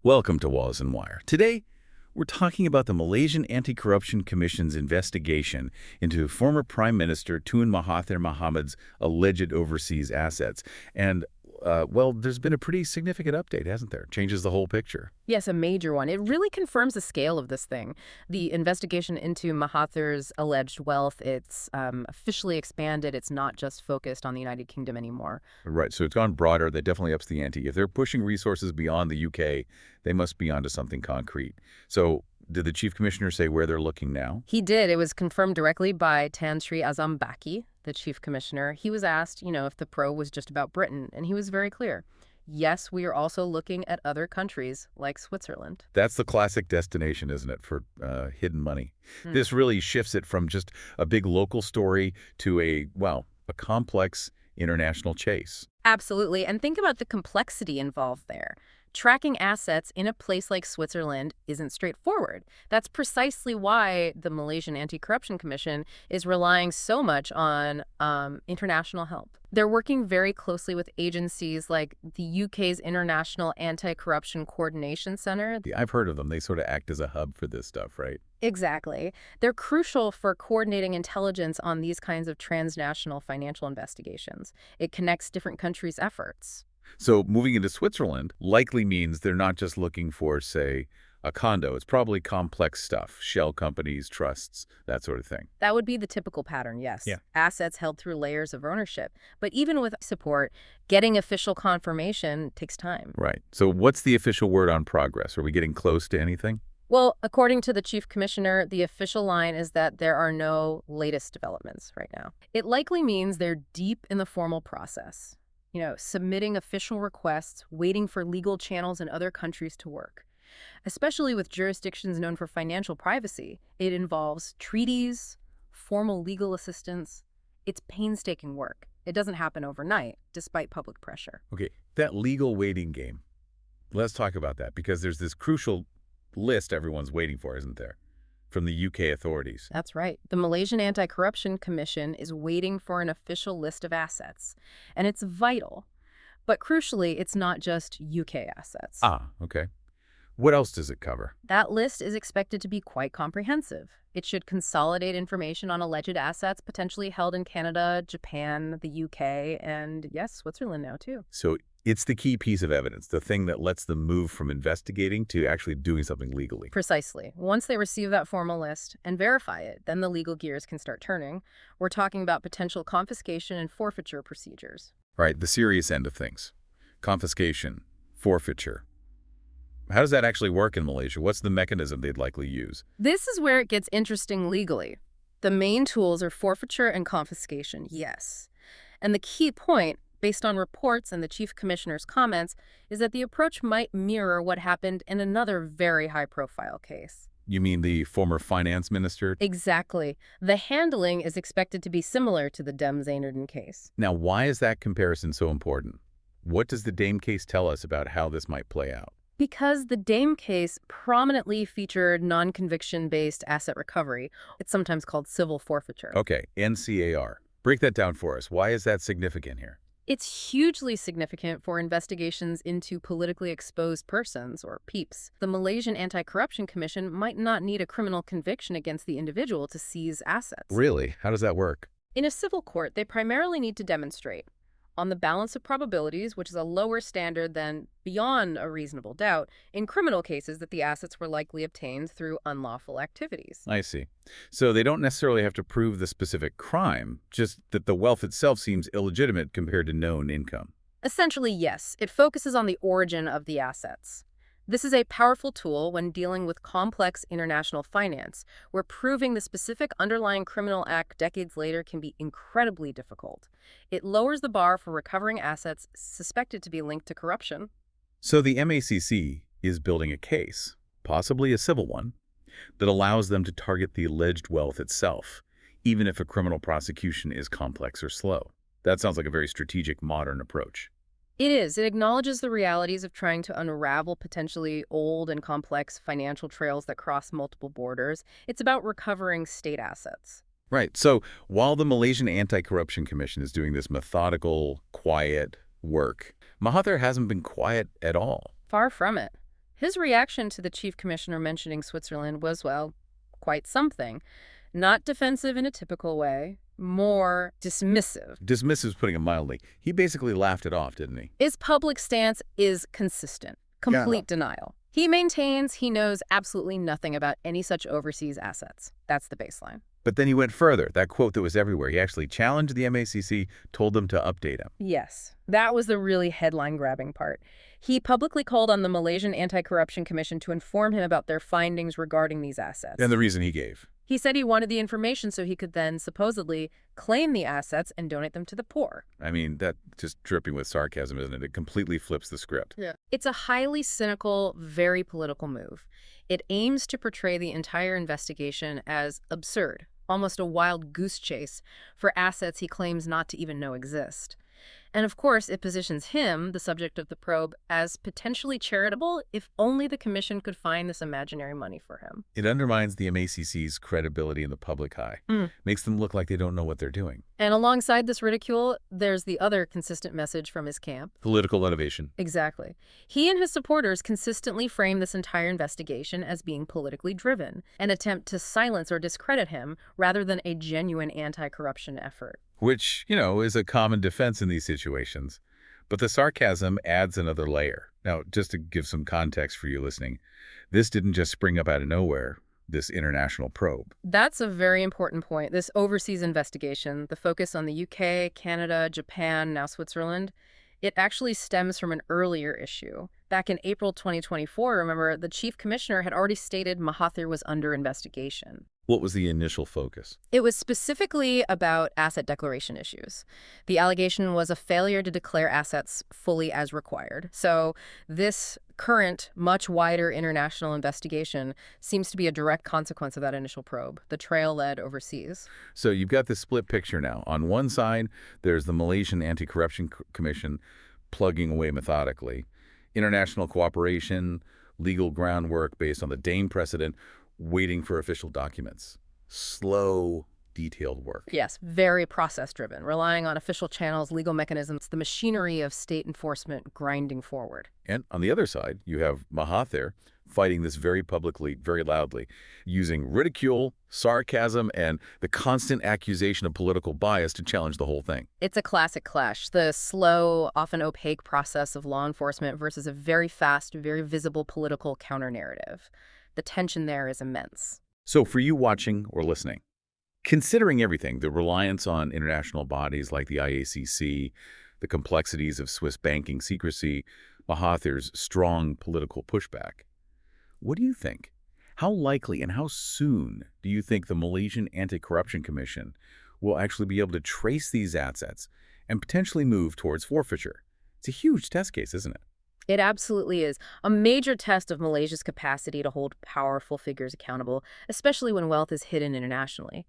Welcome to Wallace and Wire. Today, we're talking about the Malaysian Anti-Corruption Commission's investigation into former Prime Minister Tun Mahathir Mohamad's alleged overseas assets. And, well, there's been a pretty significant update, hasn't there? Changes the whole picture. Yes, a major one. It really confirms the scale of this thing. The investigation into Mahathir's alleged wealth, it's officially expanded. It's not just focused on the United Kingdom anymore. Right, so it's gone broader. That definitely ups the ante. If they're pushing resources beyond the UK, they must be onto something concrete. So did the Chief Commissioner say where they're looking now? He did. It was confirmed directly by Tan Sri Azam Baki, the Chief Commissioner. He was asked, if the probe was just about Britain, and he was very clear. Yes, we are also looking at other countries like Switzerland. That's the classic destination, isn't it, for hidden money? This really shifts it from just a big local story to a complex international chase. Absolutely. And think about the complexity involved there. Tracking assets in a place like Switzerland isn't straightforward. That's precisely why the Malaysian Anti-Corruption Commission is relying so much on international help. They're working very closely with agencies like the UK's International Anti-Corruption Coordination Centre. I've heard of them. They sort of act as a hub for this stuff, right? Exactly. They're crucial for coordinating intelligence on these kinds of transnational financial investigations. It connects different countries' efforts. So moving into Switzerland likely means they're not just looking for, say, a condo. It's probably complex stuff, shell companies, trusts, that sort of thing. That would be the typical pattern, yes. Yeah. Assets held through layers of ownership. But even with support, getting official confirmation takes time. Right. So what's the official word on progress? Are we getting close to anything? Well, according to the Chief Commissioner, the official line is that there are no latest developments right now. It likely means they're deep in the formal process. Submitting official requests, waiting for legal channels in other countries to work. Especially with jurisdictions known for financial privacy, it involves treaties, formal legal assistance. It's painstaking work. It doesn't happen overnight, despite public pressure. Okay, that legal waiting game. Let's talk about that, because there's this crucial list everyone's waiting for, isn't there? From the UK authorities. That's right. The Malaysian Anti-Corruption Commission is waiting for an official list of assets, and it's vital. But crucially, it's not just UK assets. Ah, okay. What else does it cover? That list is expected to be quite comprehensive. It should consolidate information on alleged assets potentially held in Canada, Japan, the UK, and yes, Switzerland now too. So it's the key piece of evidence, the thing that lets them move from investigating to actually doing something legally. Precisely. Once they receive that formal list and verify it, then the legal gears can start turning. We're talking about potential confiscation and forfeiture procedures. Right, the serious end of things. Confiscation, forfeiture. How does that actually work in Malaysia? What's the mechanism they'd likely use? This is where it gets interesting legally. The main tools are forfeiture and confiscation, yes. And the key point, based on reports and the Chief Commissioner's comments, is that the approach might mirror what happened in another very high-profile case. You mean the former finance minister? Exactly. The handling is expected to be similar to the Dem Zainudin case. Now, why is that comparison so important? What does the Dame case tell us about how this might play out? Because the Dame case prominently featured non-conviction-based asset recovery. It's sometimes called civil forfeiture. Okay, NCAR. Break that down for us. Why is that significant here? It's hugely significant for investigations into politically exposed persons, or PEEPs. The Malaysian Anti-Corruption Commission might not need a criminal conviction against the individual to seize assets. Really? How does that work? In a civil court, they primarily need to demonstrate, on the balance of probabilities, which is a lower standard than beyond a reasonable doubt, in criminal cases that the assets were likely obtained through unlawful activities. I see. So they don't necessarily have to prove the specific crime, just that the wealth itself seems illegitimate compared to known income. Essentially, yes. It focuses on the origin of the assets. This is a powerful tool when dealing with complex international finance, where proving the specific underlying criminal act decades later can be incredibly difficult. It lowers the bar for recovering assets suspected to be linked to corruption. So the MACC is building a case, possibly a civil one, that allows them to target the alleged wealth itself, even if a criminal prosecution is complex or slow. That sounds like a very strategic, modern approach. It is. It acknowledges the realities of trying to unravel potentially old and complex financial trails that cross multiple borders. It's about recovering state assets. Right. So while the Malaysian Anti-Corruption Commission is doing this methodical, quiet work, Mahathir hasn't been quiet at all. Far from it. His reaction to the chief commissioner mentioning Switzerland was, well, quite something. Not defensive in a typical way, more dismissive. Dismissive is putting it mildly. He basically laughed it off, didn't he? His public stance is consistent. Complete denial. He maintains he knows absolutely nothing about any such overseas assets. That's the baseline. But then he went further. That quote that was everywhere. He actually challenged the MACC, told them to update him. Yes, that was the really headline-grabbing part. He publicly called on the Malaysian Anti-Corruption Commission to inform him about their findings regarding these assets. And the reason he gave. He said he wanted the information so he could then, supposedly, claim the assets and donate them to the poor. I mean, that's just dripping with sarcasm, isn't it? It completely flips the script. Yeah. It's a highly cynical, very political move. It aims to portray the entire investigation as absurd, almost a wild goose chase for assets he claims not to even know exist. And of course, it positions him, the subject of the probe, as potentially charitable if only the commission could find this imaginary money for him. It undermines the MACC's credibility in the public eye. Makes them look like they don't know what they're doing. And alongside this ridicule, there's the other consistent message from his camp. Political innovation. Exactly. He and his supporters consistently frame this entire investigation as being politically driven, an attempt to silence or discredit him rather than a genuine anti-corruption effort. Which, is a common defense in these situations. But the sarcasm adds another layer. Now, just to give some context for you listening, this didn't just spring up out of nowhere, this international probe. That's a very important point. This overseas investigation, the focus on the UK, Canada, Japan, now Switzerland, it actually stems from an earlier issue. Back in April 2024, remember, the chief commissioner had already stated Mahathir was under investigation. What was the initial focus? It was specifically about asset declaration issues. The allegation was a failure to declare assets fully as required. So this current, much wider international investigation seems to be a direct consequence of that initial probe. The trail led overseas. So you've got this split picture now. On one side, there's the Malaysian Anti-Corruption Commission plugging away methodically. International cooperation, legal groundwork based on the Dane precedent, waiting for official documents. Slow, detailed work. Yes, very process-driven, relying on official channels, legal mechanisms, the machinery of state enforcement grinding forward. And on the other side, you have Mahathir fighting this very publicly, very loudly, using ridicule, sarcasm, and the constant accusation of political bias to challenge the whole thing. It's a classic clash, the slow, often opaque process of law enforcement versus a very fast, very visible political counter-narrative. The tension there is immense. So for you watching or listening, considering everything, the reliance on international bodies like the IACC, the complexities of Swiss banking secrecy, Mahathir's strong political pushback, what do you think? How likely and how soon do you think the Malaysian Anti-Corruption Commission will actually be able to trace these assets and potentially move towards forfeiture? It's a huge test case, isn't it? It absolutely is. A major test of Malaysia's capacity to hold powerful figures accountable, especially when wealth is hidden internationally.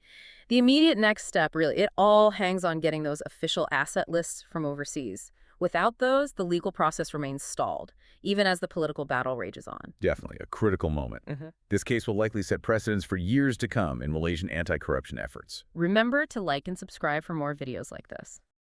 The immediate next step, really, it all hangs on getting those official asset lists from overseas. Without those, the legal process remains stalled, even as the political battle rages on. Definitely a critical moment. This case will likely set precedents for years to come in Malaysian anti-corruption efforts. Remember to like and subscribe for more videos like this.